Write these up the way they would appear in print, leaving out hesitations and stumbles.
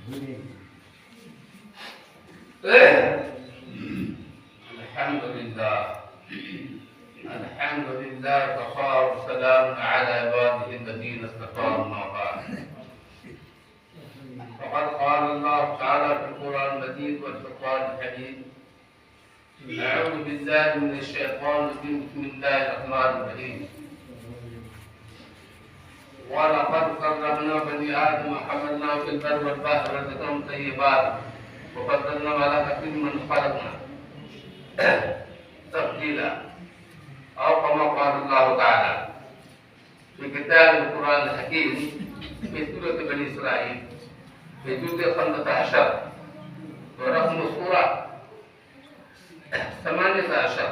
अल्हम्दुलिल्लाह वक़फ़ा वस्सलाम अला इबादिहि अल्लज़ीना इस्तफ़ा अम्मा बाद। फ़क़द क़ाल अल्लाहु तआला फ़िल क़ुरआनिल मजीद वल फ़ुरक़ानिल हमीद। अऊज़ु बिल्लाहि मिनश शैतानिर रजीम। बिस्मिल्लाहिर रहमानिर रहीम। वलक़द कर्रमना बनी आदम वहमलनाहुम फ़िल बर्रि वल बहरि वरज़क़नाहुम तय्यिबात वफ़द्दलनाहुम अला कसीरिन मिम्मन ख़लक़ना तफ़दीला। और कमा क़ाल अल्लाहु तआला फ़ी किताबिल क़ुरआनिल हकीम फ़ी सूरत बनी इसराईल फ़ी जुज़ 15 व रक़म सूरा 18।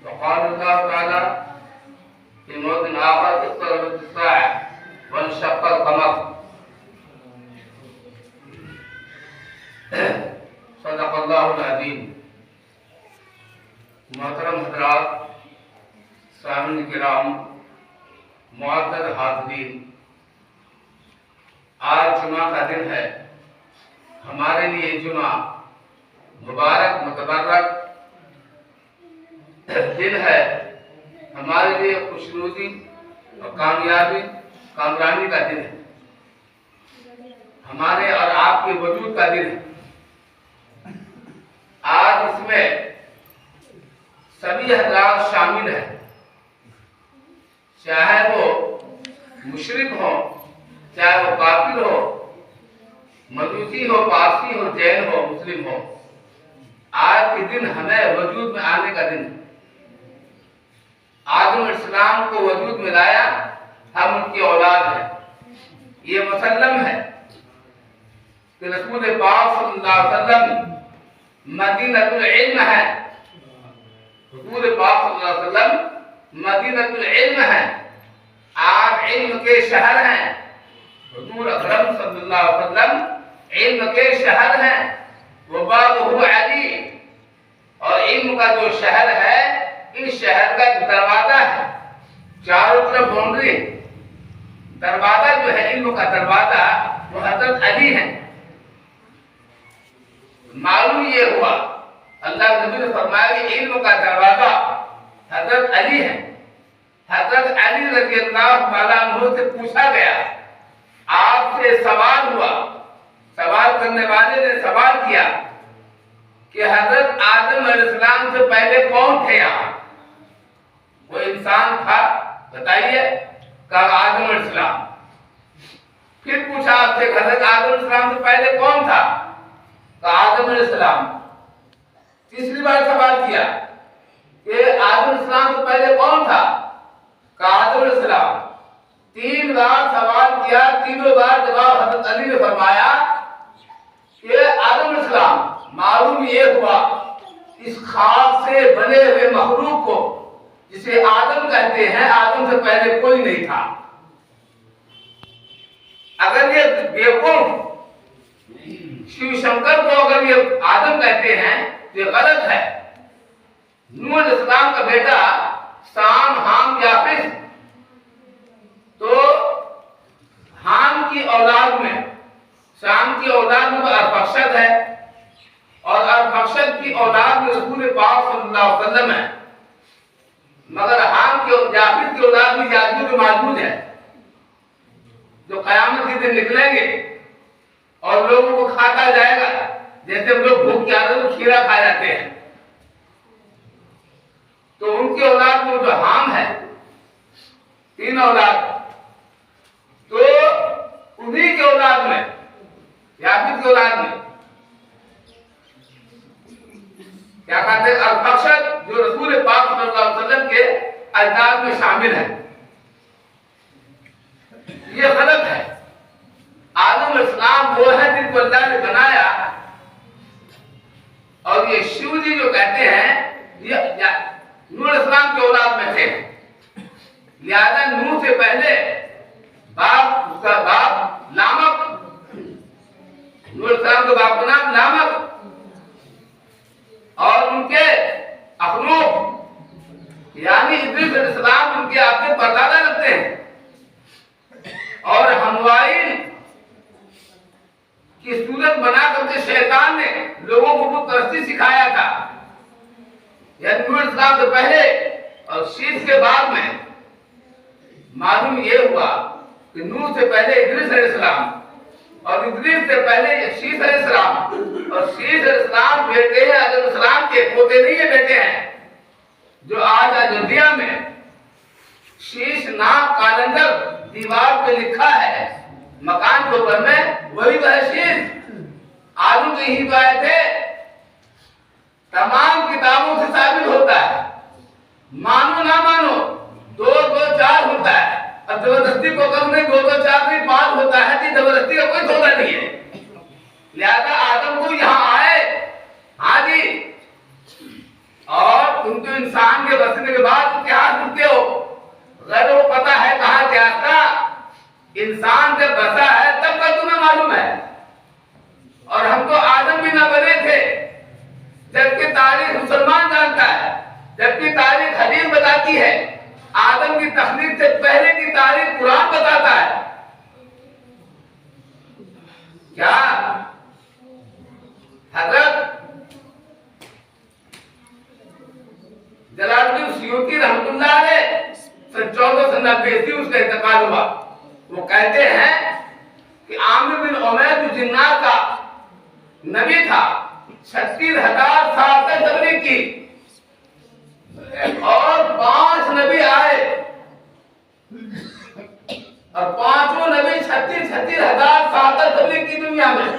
وقال الله تعالى في موضع آخر اقتربت الساعة وانشق القمر صدق الله العظيम। मोहतरम हज़रात, सामिन किराम, मुअज़्ज़ज़ हाज़रीन, आज जुमा का दिन है। हमारे लिए जुमा मुबारक मुतबर्रक दिन है। हमारे लिए खुशनुदी और कामयानी का दिन है। हमारे और आपके वजूद का दिन है। आज इसमें सभी हज़रात शामिल हैं, चाहे वो मुशरिक हो, चाहे वो काफिर हो, मजूसी हो, पारसी हो, जैन हो, मुस्लिम हो। आज के दिन हमें वजूद में आने का दिन है। आदम अलैहिस्सलाम को वजूद में लाया, हम उनकी औलाद हैं। ये मुसल्लम है कि रसूल पाक सल्लल्लाहु अलैहि वसल्लम मदीनतुल इल्म है। रसूल पाक सल्लल्लाहु अलैहि वसल्लम मदीनतुल इल्म है। आप इल्म के शहर हैं। हुजूर अकरम सल्लल्लाहु अलैहि वसल्लम इल्म के शहर हैं। वबाबुहु अली, और इल्म का जो शहर है, इस शहर का दरवाजा है, चारों तरफ बाउंड्री। दरवाजा जो है इल्म का दरवाजा, वो हजरत अली है। मालूम ये हुआ, अल्लाह नबी ने फरमाया कि इल्म का दरवाजा हजरत अली है। हजरत अली रज़ियल्लाहु ताला अन्हु से पूछा गया, आपसे सवाल हुआ। सवाल करने वाले ने सवाल किया कि हजरत आदम अलैहिस्सलाम से पहले कौन थे? यहाँ वो इंसान था, बताइए। कहा आदम अलैहिस्सलाम। फिर पूछा आपसे हजरत आदम अलैहिस्सलाम से पहले कौन था? कहा आदम अलैहिस्सलाम। तीसरी बार सवाल किया कि आदम अलैहिस्सलाम से पहले कौन था? कहा आदम अलैहिस्सलाम। 3 बार सवाल किया, तीनों बार जवाब हजरत अली ने फरमाया कि आदम अलैहिस्सलाम। मालूम ये हुआ, इस खाक से बने हुए मखलूक को जिसे आदम कहते हैं, आदम से पहले कोई नहीं था। अगर ये बेवकूफ शिव शंकर को अगर ये आदम कहते हैं तो ये गलत है। नूह अलैहिस्सलाम का बेटा साम, हाम, याफिस, तो हाम की औलाद में, शाम की औलाद में अरफक्षद है, और अरफक्षद की औलाद में रसूल पाक सल्लल्लाहु अलैहि वसल्लम है। मगर हाम की याफिस की औलाद में याजूज माजूज है, जो कयामत के दिन निकलेंगे और लोगों को खाता जाएगा। जैसे हम लोग भूख के आदत में खीरा खा जाते हैं, तो उनकी औलाद में जो हाम है, 3 औलाद, तो उन्हीं की औलाद में, याफिस की औलाद में क्या कहते हैं? अरफक्षद, जो रसूल पाक सल्लल्लाहु अलैहि वसल्लम के अजदाद में शामिल है। ये गलत है। आदम अलैहिस्सलाम वो है जिनको अल्लाह ने बनाया, और ये शिव जी जो कहते हैं ये नूह अलैहिस्सलाम के औलाद में थे। लिहाजा नूह से पहले बाप, उसका बाप लामक, नूह अलैहिस्सलाम के बाप का नाम लामक, और उनके अखनूक यानी इद्रीस अलैहिस्सलाम उनके आपके परदादा लगते हैं। और हम लोगों को बुत परस्ती सिखाया था। नूह अलैहिस्सलाम से पहले और शीश के बाद में मालूम ये हुआ कि नूह से पहले इद्रीस अलैहिस्सलाम और इद्रीस से पहले शीश अलैहिस्सलाम और शीश अलैहिस्सलाम बेटे हैं आदम अलैहिस्सलाम के, पोते नहीं है, बेटे हैं। जो आज अयोध्या में शीश नाम कालंदर दीवार पे लिखा है मकान के ऊपर में, वही वह शीश आलू के ही तो आए थे। तमाम किताबों से साबित होता है, मानो ना मानो, 2 2 4 होता है। अब जबरदस्ती को कम नहीं, 2 2 4 नहीं 5 होता है कि जबरदस्ती का कोई सौदा नहीं है। लिहाजा आदम को यहाँ आए, हाँ जी, और तुम तो इंसान के बसने के बाद इतिहास लिखते हो, अगर वो पता है कहाँ इतिहास था। इंसान जब बसा है तब का तुम्हें मालूम है, और हम तो आदम भी ना बने थे। जबकि तारीख मुसलमान जानता है, जबकि तारीख हदीस बताती है, आदम की तखलीक से पहले की तारीख कुरान बताता है। क्या हजरत जलालुद्दीन सुयूती रहमतुल्लाह अलैह सन 1490 उसका इंतकाल हुआ। वो कहते हैं कि आमिर बिन उमैर जो जिन्नात का नबी था, 36,000 साल तक तबलीग की, और 5 नबी आए और 5 नबी 36,000 साल तक तबलीग की दुनिया में।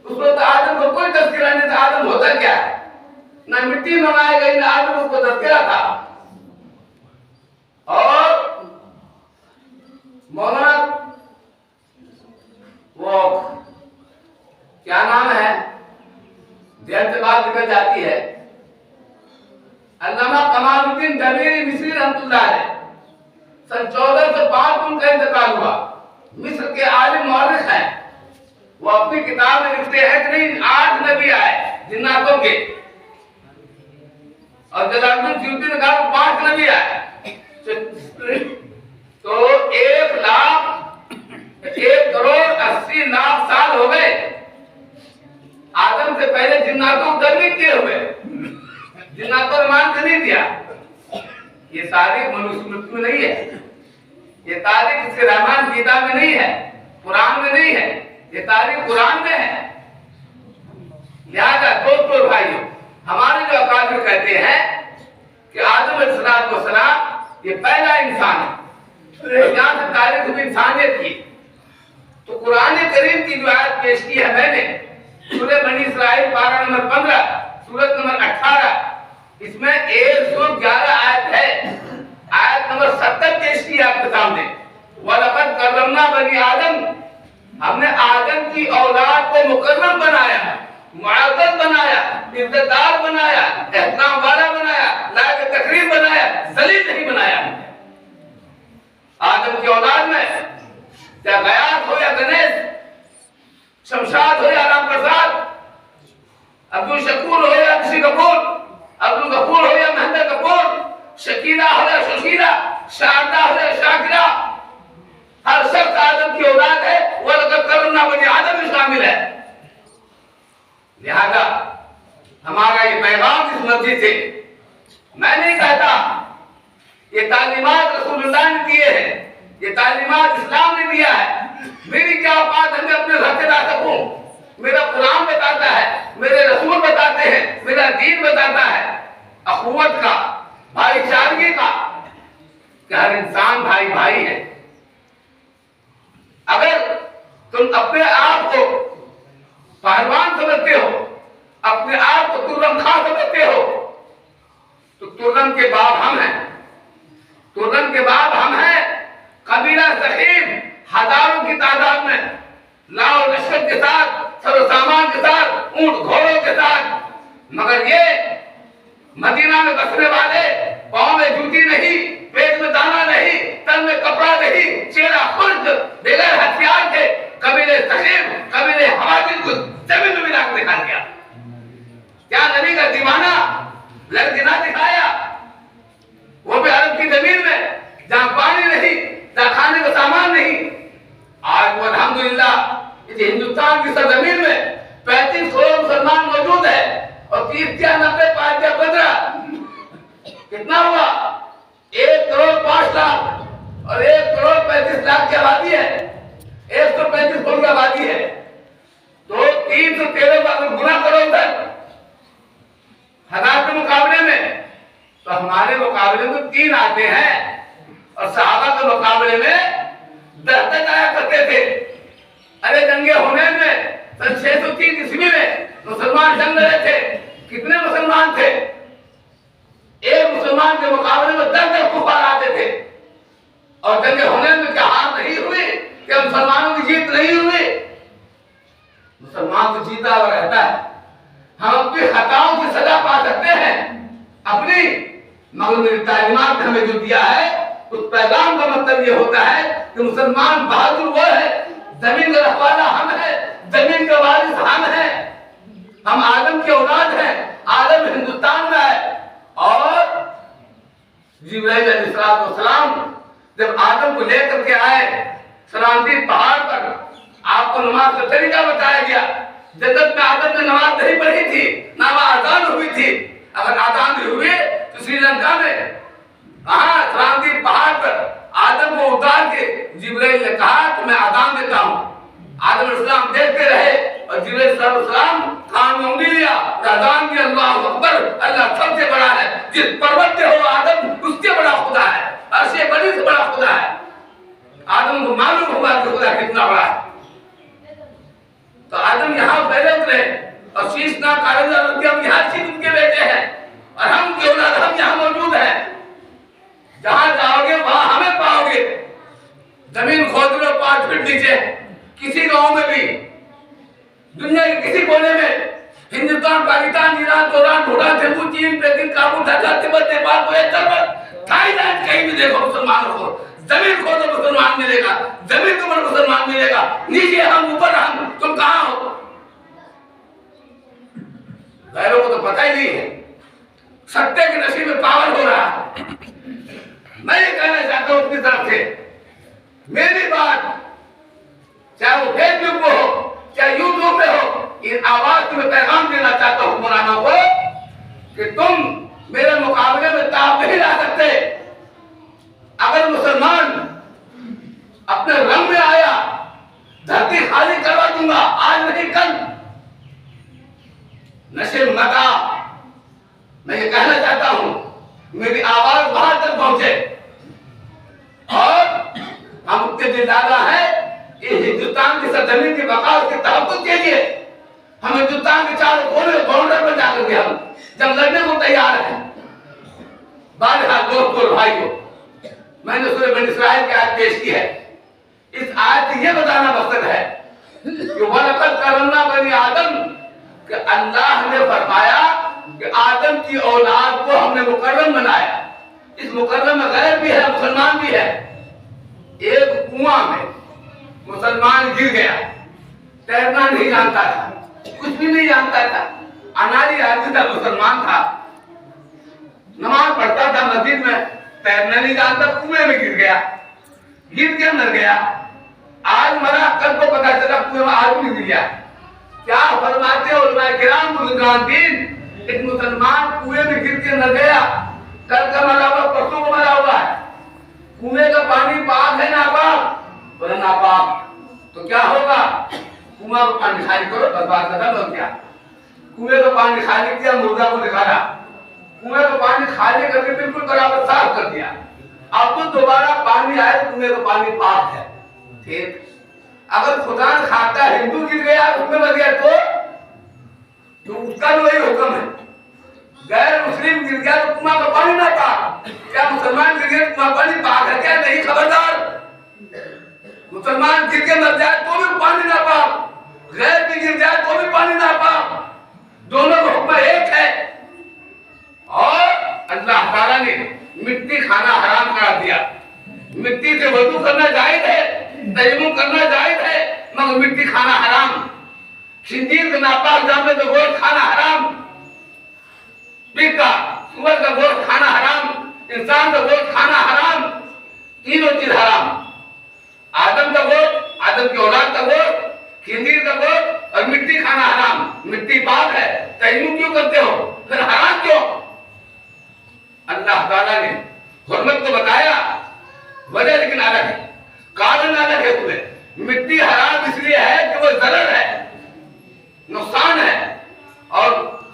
उस वक्त आदम को कोई तस्करा नहीं था। आदम होता क्या है, ना मिट्टी मंगाई गई, ना आदम को तस्करा था। और मौलाना वो क्या नाम है, जेल से बात निकल जाती है, अल्लामा कमालुद्दीन दमीरी मिस्री रहमतुल्लाह अलैह, सन 1405 को उनका इंतकाल हुआ। मिस्र के आलिम मौलिक हैं। वो अपनी किताब में लिखते हैं कि नहीं 8 नबी आए जिन्नातों के, और जलालुद्दीन सुयूती ने कहा 5 नबी आए। तो 1,80,00,000 साल हो गए आदम से पहले जिन्नातों को तबलीग किए हुए। जिन्नातों ने मान नहीं दिया। ये तारीख मनुस्मृति में नहीं है, ये तारीख इसके रहमान गीता में नहीं है, कुरान में नहीं है, ये तारीख कुरान में है। लिहाजा दोस्तों और भाइयों, हमारे जो अकादर कहते हैं कि आदम अलैहिस्सलाम ये पहला इंसान है, जहां से तारीख में इंसानियत की। तो कुरान करीम की जो आयत पेश की है मैंने, सूरह बनी इस्राइल पारा नंबर 15 सूरत नंबर 18, इसमें 111 आयत है। आयत नंबर 70 पेश की आपके सामने, वलक़द कररमना बनी आदम, हमने आदम की औलाद को मुकर्रम बनाया, मुअज़्ज़ज़ बनाया, इज्जतदार बनाया, एहतराम वाला बनाया, लायक तकरीम बनाया, ज़लील नहीं बनाया। आदम की औलाद में या गयास हो या गणेश, शमशाद हो या राम प्रसाद, अब्दुल शकूर हो या ऋषि कपूर, अब्दुल गफूर हो या महेंद्र कपूर, शकीला हो या सुशीला, शारदा हो या शाकिरा, हर शख्स आदम की औलाद है। वलक़द कररमना बनी आदम में शामिल है। लिहाजा हमारा ये पैगाम इस मस्जिद से, मैं नहीं कहता, ये तालीमात रसूलुल्लाह ने दिए हैं, ये तालीमात इस्लाम ने दिया है। मेरी क्या औकात है मैं अपने घर से ला सकूं? मेरा कुरान बताता है, मेरे रसूल बताते हैं, मेरा दीन बताता है अखुवत का, भाईचारगी का, कि हर इंसान भाई भाई है। अगर तुम अपने आप को पहलवान समझते हो, अपने आप को तुर्रम खां समझते हो, तो तुर्रम के बाप हम हैं। तुर्रम के बाप हम हैं। कबीला सहीब हजारों की तादाद में, लाओ लश्कर के साथ, सामान के साथ, ऊंट घोड़ों के साथ, मगर ये मदीना में बसने वाले पांव में जूती नहीं, पेट में दाना नहीं, तन में कपड़ा नहीं, चेहरा खुर्द, बगैर हथियार के कबीले सहीब, कबीले हवाजिन को जमीन में मिला कर दिखा दिया। क्या नबी का दीवाना लड़किना दिखाया, वो भी अरब की जमीन में जहां पानी नहीं, जहां खाने का सामान नहीं। आज वो अल्हम्दुलिल्लाह इस हिंदुस्तान की सरजमीन में 35 करोड़ मुसलमान मौजूद है और 30 या 90 5 या 15 कितना हुआ 1 करोड़ 5 लाख और 1 करोड़ 35 लाख की आबादी है, 135 करोड़ की आबादी है। तो 313 का गुना करो उधर 1000 के मुकाबले में, तो हमारे मुकाबले में 3 आते हैं और सहाबा के मुकाबले में 10 आया करते थे। अरे जंगे होने में सन 603 ईस्वी में मुसलमान जंग लड़े थे, कितने मुसलमान थे? एक मुसलमान के मुकाबले में 10 कुफार आते थे और जंगे होने में क्या हार नहीं हुई, क्या मुसलमानों की जीत नहीं हुई? मुसलमान तो जीता हुआ रहता है। हम अपनी खताओं की सजा पा सकते हैं अपनी, मगर मेरी तालीमात ने हमें जो दिया है उस पैगाम का मतलब ये होता है कि मुसलमान बहादुर वो है, जमीन का रखवाला हम है, जमीन का वारिस हम है, हम आदम के औलाद हैं, आदम हिंदुस्तान में है। और जिब्राइल अलैहिस्सलाम जब आदम को लेकर के आए सलामती पहाड़ पर, आपको नमाज का तरीका बताया गया। जन्नत में आदम ने नमाज नहीं पढ़ी थी, ना वह आजान हुई थी। अगर आजान भी हुई तो श्रीलंका में कहा सलामती पहाड़ पर आदम को उतार के जिब्राइल ने कहा कि मैं आजान देता हूँ। आदम अलैहिस्सलाम देखते रहे और जिब्राइल अलैहिस्सलाम कान में उंगली लिया, आजान की अल्लाहु अकबर, अल्लाह सबसे बड़ा है, जिस पर्वत पे हो आदम उससे बड़ा खुदा है, अर्श बड़ी से बड़ा खुदा है। आदम को मालूम हुआ कि खुदा कितना बड़ा है। तो आदम यहाँ पहले उतरे और शीश ना कारण हम यहाँ शीश उनके बेटे हैं और हम के औलाद हम यहाँ मौजूद हैं। जहां जाओगे वहां हमें पाओगे। जमीन खोद लो 5 फीट नीचे, किसी गांव में भी, दुनिया के किसी कोने में, हिंदुस्तान, पाकिस्तान, ईरान, तुर्क, भूटान, थिम्पू, चीन, packing, Kabul, Dhaka, Tibet, Nepal, Kuwait, Thailand, कहीं भी देखो मुसलमानों को, जमीन खोदो मुसलमान मिलेगा, जमीन के ऊपर मुसलमान मिलेगा, नीचे हम ऊपर हम, तुम कहां हो? गैरों को तो पता ही नहीं है। सत्य के नसीब में पावन हो रहा है। मैं ये कहना चाहता हूं अपनी तरफ से, मेरी बात चाहे वो फेसबुक पे हो चाहे यूट्यूब पे हो, इन आवाज में पैगाम देना चाहता हूं हुक्मरानों को कि तुम मेरे मुकाबले में ताब नहीं ला सकते। अगर मुसलमान अपने रंग में आया, धरती खाली करवा दूंगा, आज नहीं कल। नशे मता, मैं ये कहना चाहता हूं मेरी आवाज वहां तक पहुंचे और हम उतने दिलदादा है। ये हिंदुस्तान की सरजमीन की बका उसके तहफ़्फ़ुज़ के लिए हम हिंदुस्तान के चारों कोने बाउंडर पर जाकर के हम जब लड़ने को तैयार हैं। बारहा दोस्त और भाई को मैंने सूरह बनी इस्राइल की आयत पेश की है। इस आयत से ये बताना मकसद है कि वलक़द करमना बनी आदम, कि अल्लाह ने फरमाया कि आदम की औलाद को हमने मुकर्रम बनाया। इस मुकर्रम में गैर भी है, मुसलमान भी है। एक कुआं में मुसलमान गिर गया, तैरना नहीं जानता था, कुछ भी नहीं जानता था, अनाड़ी आदमी था, मुसलमान था, नमाज पढ़ता था मस्जिद में, तैरना नहीं जानता, कुएं में गिर गया, गिर के मर गया। आज मरा, कल को पता चला कुएं में आदमी गिर गया। क्या फरमाते उलमाए किराम बुजुर्गान दीन, एक मुसलमान कुएं में गिर के मर गया, कल का मरा हुआ, परसों को मरा हुआ है। कुएं का पानी पाक है नापाक? बोला नापाक। तो क्या होगा? कुआं का पानी खाली करो, बर्बाद खत्म हो गया। कुएं का पानी खाली किया, मुर्गा को दिखाया, कुएं का पानी खाली करके बिल्कुल बराबर साफ कर दिया। अब तो दोबारा पानी आए, कुएं का पानी पाक है। ठीक, अगर खुदा न खाता हिंदू गिर गया, उसमें मर गया तो उसका भी वही हुक्म है। गैर मुस्लिम गिर गया तो कुआं का पानी ना पाक। क्या मुसलमान गिर गया कुआं पानी पाक है क्या? नहीं, खबरदार। मुसलमान गिर के मर जाए तो भी पानी ना पाक, गैर भी गिर जाए तो भी पानी ना पाक, दोनों का हुक्म एक है। और अल्लाह ताला ने मिट्टी खाना हराम करा दिया। मिट्टी से वजू करना जायज है, तयम्मुम करना जायज है, मगर मिट्टी खाना हराम। खिंजीर के नापाक जामे तो गोश्त खाना हराम, बिक्का सुअर का गोश्त खाना हराम, इंसान का गोश्त खाना हराम, तीनों चीज हराम। आदम का गोश्त, आदम की औलाद का गोश्त, खिंजीर का गोश्त, और मिट्टी खाना हराम, मिट्टी पाक है, तयम्मुम क्यों करते हो, फिर हराम क्यों? अल्लाह ताला ने हुर्मत तो बताया, वजह लेकिन अलग है, कारण अलग है। तुम्हें मिट्टी हराम इसलिए है कि वो जरर है, नुकसान है, और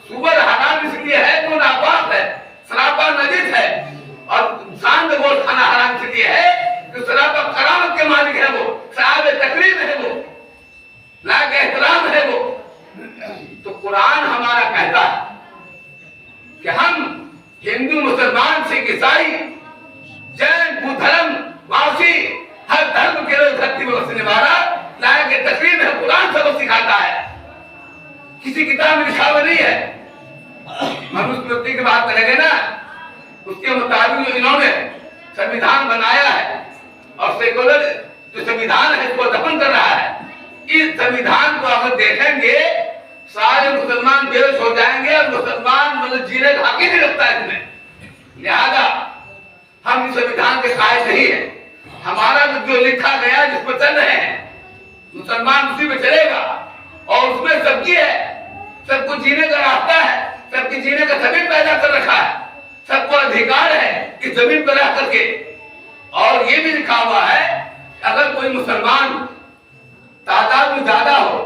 सुअर हराम इसलिए है कि वो नापाक है, सरापा नजिस है, और इंसान का गोश्त खाना हराम इसलिए है कि सरापा करामत के मालिक है, वो साहब तकलीफ है, वो लायक एहतराम है वो। तो कुरान हमारा कहता है कि हम हिंदू, मुसलमान, सिख, ईसाई, जैन, बुद्ध धर्म वासी, हर धर्म के लोग धरती में बसने वाला लायक तकलीफ है, कुरान सबको सिखाता है, किसी किताब में लिखा हुआ नहीं है। मनुस्मृति की बात करेंगे ना, उसके मुताबिक जो इन्होंने संविधान बनाया है और सेकुलर जो संविधान है इसको दफन कर रहा है, इस संविधान को अगर देखेंगे सारे मुसलमान बेहोश हो जाएंगे और मुसलमान मतलब जीने का हक ही नहीं रखता है इसमें। लिहाजा हम इस संविधान के कायल नहीं है, हमारा जो लिखा गया जिस पर चल रहे हैं मुसलमान उसी पे चलेगा, और उसमें सबकी है, सबको जीने का रास्ता है, सबके जीने का जमीन पैदा कर रखा है, सबको अधिकार है कि जमीन पर रह करके। और ये भी लिखा हुआ है अगर कोई मुसलमान तादाद में ज्यादा हो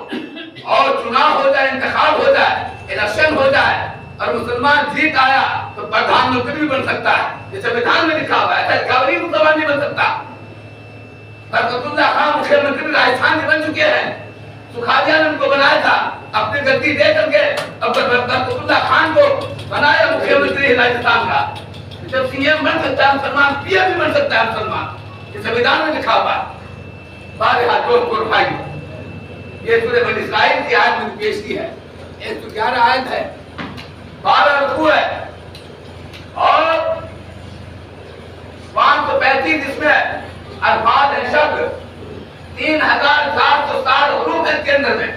और चुनाव हो जाए, इंतखाब हो जाए, इलेक्शन हो जाए और मुसलमान जीत आया तो प्रधानमंत्री भी बन सकता है, ये संविधान में लिखा हुआ है। गवर्नर मुसलमान नहीं बन सकता। बरकतुल्लाह खान मुख्यमंत्री राजस्थान में बन चुके हैं, सुखाजिया ने उनको बनाया था अपनी गद्दी दे करके, अब बरकतुल्लाह खान को बनाया मुख्यमंत्री राजस्थान का। जब सीएम बन सकता है मुसलमान, पीएम भी बन सकता है मुसलमान, ये संविधान में लिखा हुआ है। बारह हाथों भाई, ये सूरह बनी इस्राइल की आयत में पेश की है, 111 आयत है, 12 रुकू है और 535 इसमें अल्फाज है, शब्द 3460 हुरूफ है इसके अंदर में।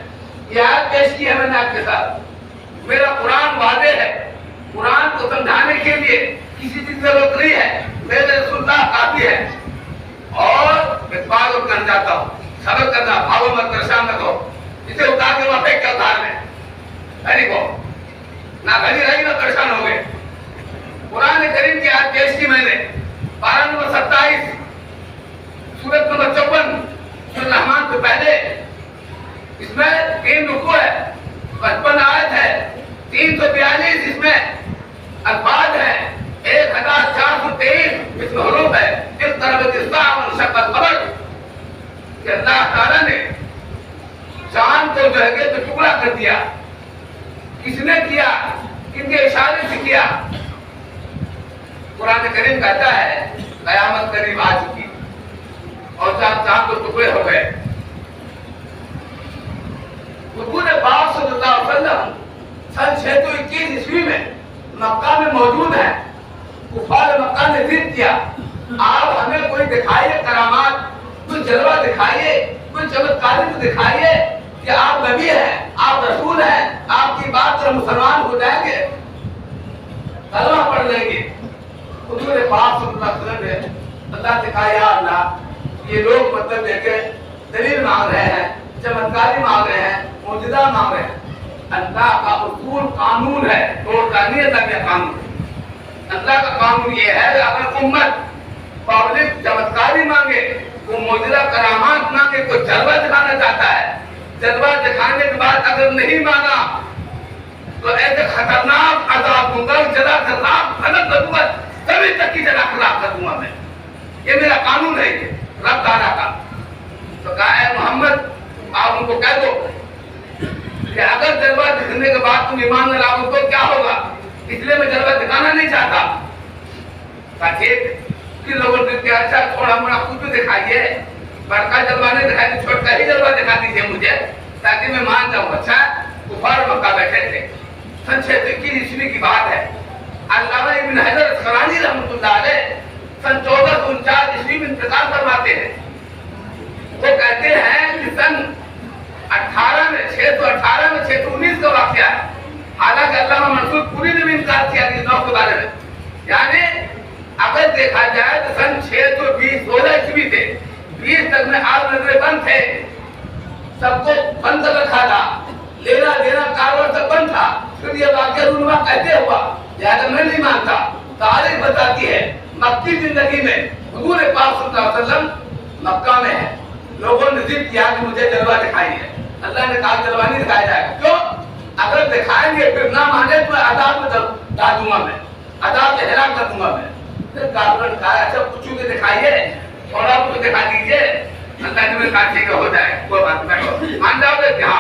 ये आयत पेश की है मैंने आपके साथ। मेरा कुरान वादे है, कुरान को समझाने के लिए किसी चीज की जरूरत नहीं है, मेरे रसूलुल्लाह काफी है। और मैं बात करना चाहता हूँ, सबर करना, भावों मत, परेशान मत हो, इसे उतार के वहां फेंक के उतार में घड़ी को ना, घड़ी रही ना परेशान हो गए। कुरान करीम की आयत पेश की मैंने, पारा नंबर 27 सूरत नंबर 54 सूरह रहमान से पहले, इसमें 3 रुकू है, 55 आयत है, 342 इसमें अल्फाज है, 1423 इसमें हुरूफ है। इस तरह खबर कि अल्लाह ताला ने चांद को जो है तो टुकड़ा कर दिया, किसने किया, किनके इशारे से किया? कुरान करीम कहता है कयामत करीब आ चुकी और चांद को टुकड़े हो गए। हुजूर पाक सल्लल्लाहु अलैहि वसल्लम सन 621 ईस्वी में मक्का में मौजूद है। कुफार मक्का ने जिद किया, आप हमें कोई दिखाइए करामात, कोई जलवा दिखाइए, कोई चमत्कार तो दिखाइए कि आप नबी हैं, आप रसूल हैं, आपकी बात पर मुसलमान हो जाएंगे, कलमा पढ़ लेंगे। हुजूर पाक सल्लल्लाहु अलैहि वसल्लम ने अल्लाह से कहा, या अल्लाह ये लोग मतलब देखे दलील मांग रहे हैं, चमत्कारी मांग रहे हैं, मौजूदा मांग रहे हैं। अल्लाह का उसूल कानून है, तोड़ता नहीं अल्लाह का कानून। अल्लाह का कानून ये है अगर उम्मत पब्लिक चमत्कारी मांगे, वो मौजूदा करामात मांगे, कोई जलवा दिखाना चाहता है, जलवा दिखाने के बाद अगर नहीं माना तो ऐसे खतरनाक अजाब दूंगा, जला कर राख फलक कर दूंगा, तभी तक की जला कर राख कर दूंगा मैं। ये मेरा कानून है, ये रब ताला का। तो कहा है मोहम्मद आप उनको कह दो कि अगर जलवा दिखने के बाद तुम ईमान न लाओ तो क्या होगा, इसलिए मैं जलवा दिखाना नहीं चाहता। लोगों ने अच्छा थोड़ा मोड़ा कुछ भी दिखाइए, बड़का जलवा नहीं दिखाई तो छोटा ही जलवा दिखा दीजिए मुझे, ताकि मैं मान जाऊं। अच्छा कुफार मक्का बैठे थे, सन 621 ईस्वी की बात है। अल्लामा इब्न हजर अस्कलानी रहमतुल्लाह अलैह सन 1449 ईस्वी में इंतकाल फरमाते हैं। वो कहते हैं कि सन 618 में 619 का वाकया है। हालांकि अल्लामा मंसूर पूरी ने भी इनकार किया इस नौ के बारे में। यानी अगर देखा जाए तो सन 620 ईस्वी से 20 तक में आग नजरे बंद थे, सबको बंद कर रखा था। फिर ये वाक्य रूनुमा कैसे हुआ, ज्यादा मैं नहीं मानता। तारीख बताती है मक्की जिंदगी में हुजूर पाक सल्लल्लाहु अलैहि वसल्लम मक्का में है, लोगों ने जिद किया कि मुझे जलवा दिखाइए। अल्लाह ने कहा जलवा नहीं दिखाया जाएगा। क्यों? अगर दिखाएंगे फिर ना माने तो अदाब में डाल दूंगा मैं, अदाब से हैरान कर दूंगा मैं। फिर काफिरों ने कहा अच्छा कुछ भी दिखाइए, थोड़ा कुछ दिखा दीजिए। अल्लाह ने कहा ठीक है हो जाए, कोई बात नहीं, मान जाओगे क्या,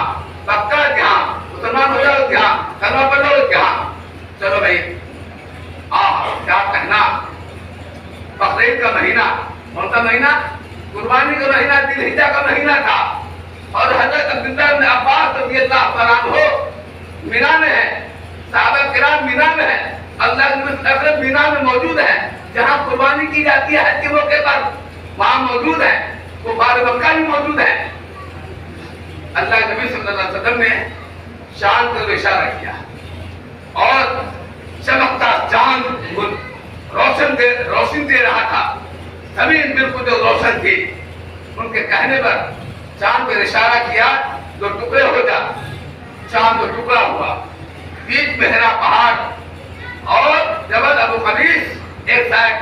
पक्का क्या, मुसलमान हो जाओगे क्या, कलमा पढ़ोगे क्या, चलो भाई क्या कहना। बकरीद का महीना, कौन सा महीना? कुर्बानी का महीना, जिलहिज्जा का महीना था। और हजरत अब्दुल्लाह इब्न अब्बास रज़ियल्लाहु ताला अन्हु मीना में है, सहाबा किराम मीना में है, अल्लाह के नबी अकरम मीना में मौजूद है, जहां कुर्बानी की जाती है हज के मौके पर, वहां मौजूद है। कुफार मक्का भी मौजूद है। अल्लाह के नबी सल्लल्लाहु अलैहि वसल्लम ने शान का इशारा किया और चमकता चांद रोशन दे रहा था, जमीन बिल्कुल जो रोशन थी। उनके कहने पर चांद पर इशारा किया तो टुकड़े हो जा, चांद तो टुकड़ा हुआ। बीच में हरा पहाड़ और जबल अबू कबीस एक साइड,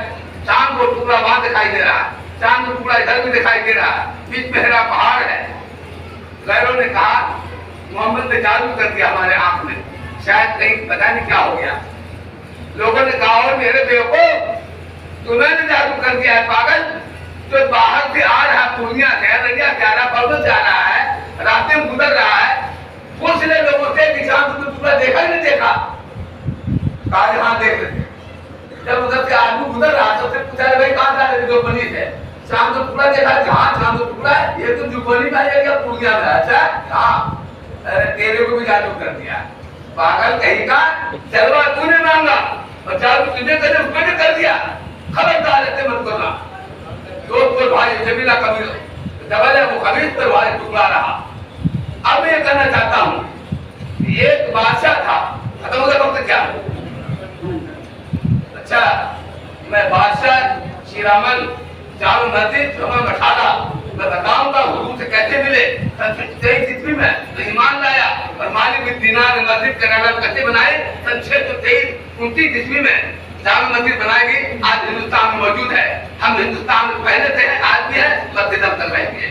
चांद को टुकड़ा वहां दिखाई दे रहा है, चांद को टुकड़ा इधर भी दिखाई दे रहा है, बीच में हरा पहाड़ है। गैरों ने कहा मोहम्मद ने जादू कर दिया हमारे आंख में, शायद कहीं पता नहीं क्या हो गया। लोगों ने कहा और मेरे बेवकूफ, तूने जादू कर दिया है पागल, जो बाहर से आ रहा पूर्णिया से रैया 11 पर्वत जा रहा है, रास्ते में गुजर रहा है, पूछ ले लोगों से कि चांद को टुकड़ा देखा नहीं देखा? कहा हाँ देख लेते। जब उधर से आदमी गुजर रहा तो फिर पूछा भाई कहाँ जा रहे? जो बनी है चांद को टुकड़ा देखा? हाँ चांद को टुकड़ा है, ये तो जुबनी में आएगा पूर्णिया में। अच्छा हाँ, अरे तेरे को भी जादू कर दिया पागल कहीं का, जलवा तूने मांगा और जादू तुझे कर दिया। खबरदार ऐसे मत करना। दोस्त भाई जमीला कबीर जबल है वो कबीर पर भाई टुकड़ा रहा। अब मैं कहना चाहता हूँ एक बादशाह था, खत्म हो गया वक्त क्या? अच्छा मैं बादशाह शिरामल चारों मस्जिद बैठाला, मैं बताऊंगा हुजूर से कैसे मिले। 23 ईस्वी में ईमान लाया और मालिक बिन दीनार ने मस्जिद का नाम कैसे बनाए? 623-29 ईस्वी में जामा मस्जिद बनाई गई। आज हिंदुस्तान में मौजूद है। हम हिंदुस्तान में पहले से हैं, आज भी है, मस्जिद अब तक रहेंगे।